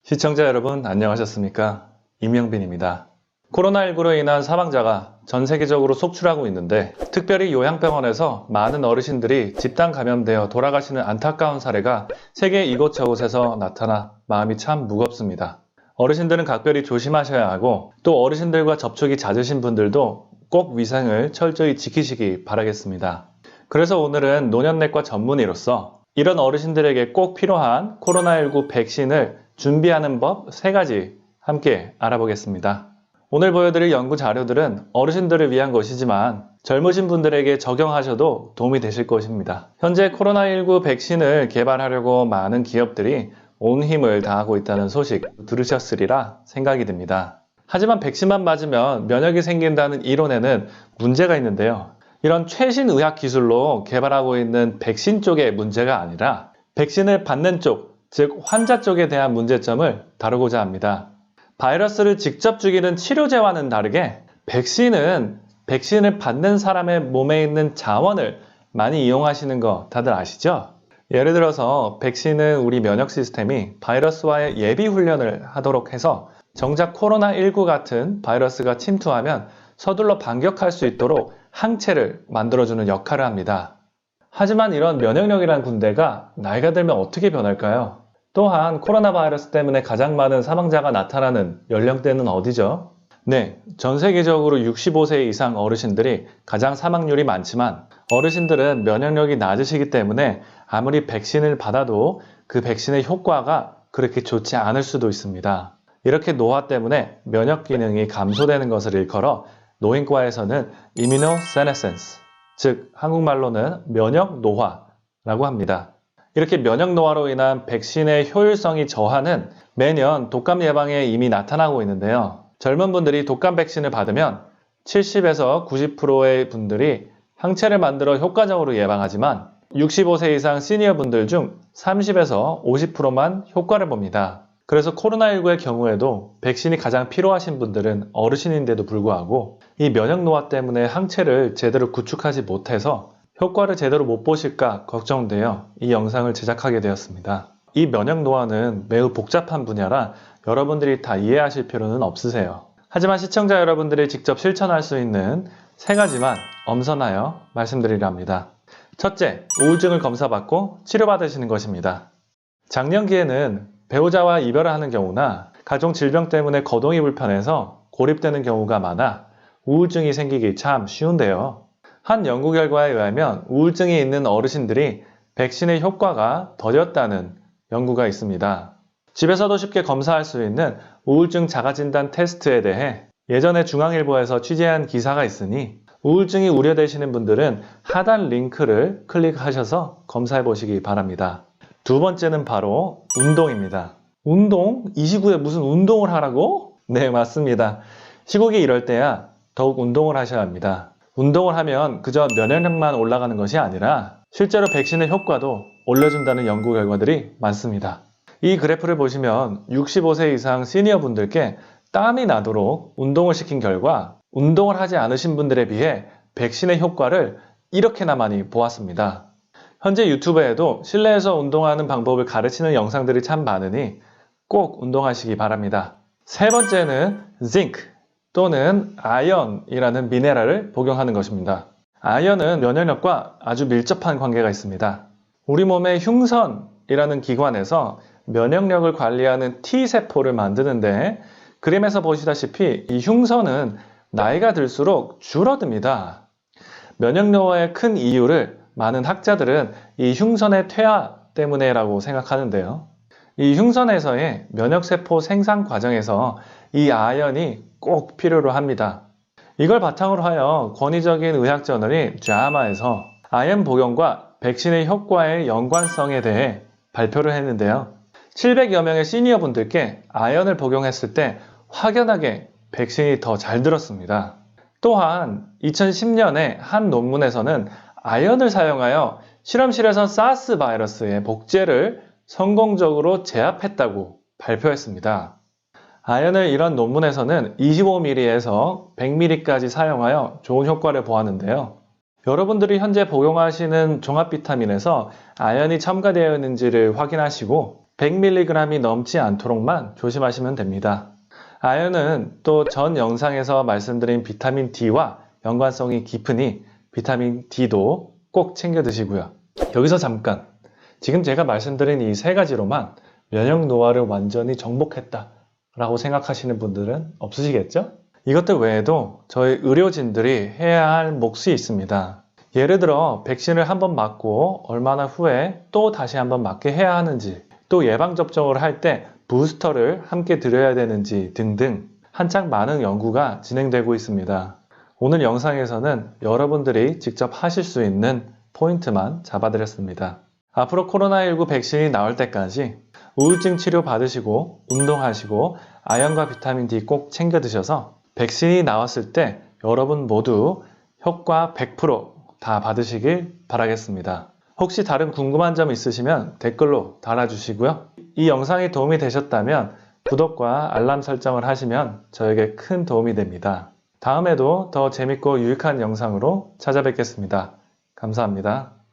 시청자 여러분 안녕하셨습니까? 임영빈입니다. 코로나19로 인한 사망자가 전 세계적으로 속출하고 있는데 특별히 요양병원에서 많은 어르신들이 집단 감염되어 돌아가시는 안타까운 사례가 세계 이곳저곳에서 나타나 마음이 참 무겁습니다. 어르신들은 각별히 조심하셔야 하고 또 어르신들과 접촉이 잦으신 분들도 꼭 위생을 철저히 지키시기 바라겠습니다. 그래서 오늘은 노년내과 전문의로서 이런 어르신들에게 꼭 필요한 코로나19 백신을 준비하는 법 3가지 함께 알아보겠습니다. 오늘 보여드릴 연구 자료들은 어르신들을 위한 것이지만 젊으신 분들에게 적용하셔도 도움이 되실 것입니다. 현재 코로나19 백신을 개발하려고 많은 기업들이 온 힘을 다하고 있다는 소식 들으셨으리라 생각이 듭니다. 하지만 백신만 맞으면 면역이 생긴다는 이론에는 문제가 있는데요. 이런 최신 의학 기술로 개발하고 있는 백신 쪽의 문제가 아니라 백신을 받는 쪽, 즉 환자 쪽에 대한 문제점을 다루고자 합니다. 바이러스를 직접 죽이는 치료제와는 다르게 백신을 받는 사람의 몸에 있는 자원을 많이 이용하시는 거 다들 아시죠? 예를 들어서 백신은 우리 면역 시스템이 바이러스와의 예비 훈련을 하도록 해서 정작 코로나19 같은 바이러스가 침투하면 서둘러 반격할 수 있도록 항체를 만들어주는 역할을 합니다. 하지만 이런 면역력이란 군대가 나이가 들면 어떻게 변할까요? 또한 코로나 바이러스 때문에 가장 많은 사망자가 나타나는 연령대는 어디죠? 네, 전 세계적으로 65세 이상 어르신들이 가장 사망률이 많지만 어르신들은 면역력이 낮으시기 때문에 아무리 백신을 받아도 그 백신의 효과가 그렇게 좋지 않을 수도 있습니다. 이렇게 노화 때문에 면역 기능이 감소되는 것을 일컬어 노인과에서는 immunosenescence, 즉 한국말로는 면역 노화라고 합니다. 이렇게 면역 노화로 인한 백신의 효율성이 저하는 매년 독감 예방에 이미 나타나고 있는데요. 젊은 분들이 독감 백신을 받으면 70에서 90%의 분들이 항체를 만들어 효과적으로 예방하지만 65세 이상 시니어 분들 중 30에서 50%만 효과를 봅니다. 그래서 코로나19의 경우에도 백신이 가장 필요하신 분들은 어르신인데도 불구하고 이 면역 노화 때문에 항체를 제대로 구축하지 못해서 효과를 제대로 못 보실까 걱정되어 이 영상을 제작하게 되었습니다. 이 면역 노화는 매우 복잡한 분야라 여러분들이 다 이해하실 필요는 없으세요. 하지만 시청자 여러분들이 직접 실천할 수 있는 3가지만 엄선하여 말씀드리려 합니다. 첫째, 우울증을 검사받고 치료받으시는 것입니다. 장년기에는 배우자와 이별을 하는 경우나 가족 질병 때문에 거동이 불편해서 고립되는 경우가 많아 우울증이 생기기 참 쉬운데요. 한 연구 결과에 의하면 우울증이 있는 어르신들이 백신의 효과가 더뎠다는 연구가 있습니다. 집에서도 쉽게 검사할 수 있는 우울증 자가진단 테스트에 대해 예전에 중앙일보에서 취재한 기사가 있으니 우울증이 우려되시는 분들은 하단 링크를 클릭하셔서 검사해 보시기 바랍니다. 두 번째는 바로 운동입니다. 운동? 이 시국에 무슨 운동을 하라고? 네, 맞습니다. 시국이 이럴 때야 더욱 운동을 하셔야 합니다. 운동을 하면 그저 면역력만 올라가는 것이 아니라 실제로 백신의 효과도 올려준다는 연구 결과들이 많습니다. 이 그래프를 보시면 65세 이상 시니어 분들께 땀이 나도록 운동을 시킨 결과 운동을 하지 않으신 분들에 비해 백신의 효과를 이렇게나 많이 보았습니다. 현재 유튜브에도 실내에서 운동하는 방법을 가르치는 영상들이 참 많으니 꼭 운동하시기 바랍니다. 세 번째는 zinc 또는 아연이라는 미네랄을 복용하는 것입니다. 아연은 면역력과 아주 밀접한 관계가 있습니다. 우리 몸의 흉선이라는 기관에서 면역력을 관리하는 T세포를 만드는데 그림에서 보시다시피 이 흉선은 나이가 들수록 줄어듭니다. 면역노화의 큰 이유를 많은 학자들은 이 흉선의 퇴화 때문에라고 생각하는데요. 이 흉선에서의 면역세포 생산 과정에서 이 아연이 꼭 필요로 합니다. 이걸 바탕으로 하여 권위적인 의학저널인 JAMA에서 아연 복용과 백신의 효과의 연관성에 대해 발표를 했는데요. 700여 명의 시니어 분들께 아연을 복용했을 때 확연하게 백신이 더 잘 들었습니다. 또한 2010년에 한 논문에서는 아연을 사용하여 실험실에서 사스 바이러스의 복제를 성공적으로 제압했다고 발표했습니다. 아연을 이런 논문에서는 25ml에서 100ml까지 사용하여 좋은 효과를 보았는데요. 여러분들이 현재 복용하시는 종합 비타민에서 아연이 첨가되어 있는지를 확인하시고 100mg이 넘지 않도록만 조심하시면 됩니다. 아연은 또 전 영상에서 말씀드린 비타민 D와 연관성이 깊으니 비타민 D도 꼭 챙겨 드시고요. 여기서 잠깐, 지금 제가 말씀드린 이 세 가지로만 면역 노화를 완전히 정복했다 라고 생각하시는 분들은 없으시겠죠? 이것들 외에도 저희 의료진들이 해야 할 몫이 있습니다. 예를 들어 백신을 한번 맞고 얼마나 후에 또 다시 한번 맞게 해야 하는지, 또 예방접종을 할 때 부스터를 함께 드려야 되는지 등등 한창 많은 연구가 진행되고 있습니다. 오늘 영상에서는 여러분들이 직접 하실 수 있는 포인트만 잡아드렸습니다. 앞으로 코로나19 백신이 나올 때까지 우울증 치료 받으시고 운동하시고 아연과 비타민 D 꼭 챙겨 드셔서 백신이 나왔을 때 여러분 모두 효과 100%다 받으시길 바라겠습니다. 혹시 다른 궁금한 점 있으시면 댓글로 달아주시고요. 이 영상이 도움이 되셨다면 구독과 알람 설정을 하시면 저에게 큰 도움이 됩니다. 다음에도 더 재밌고 유익한 영상으로 찾아뵙겠습니다. 감사합니다.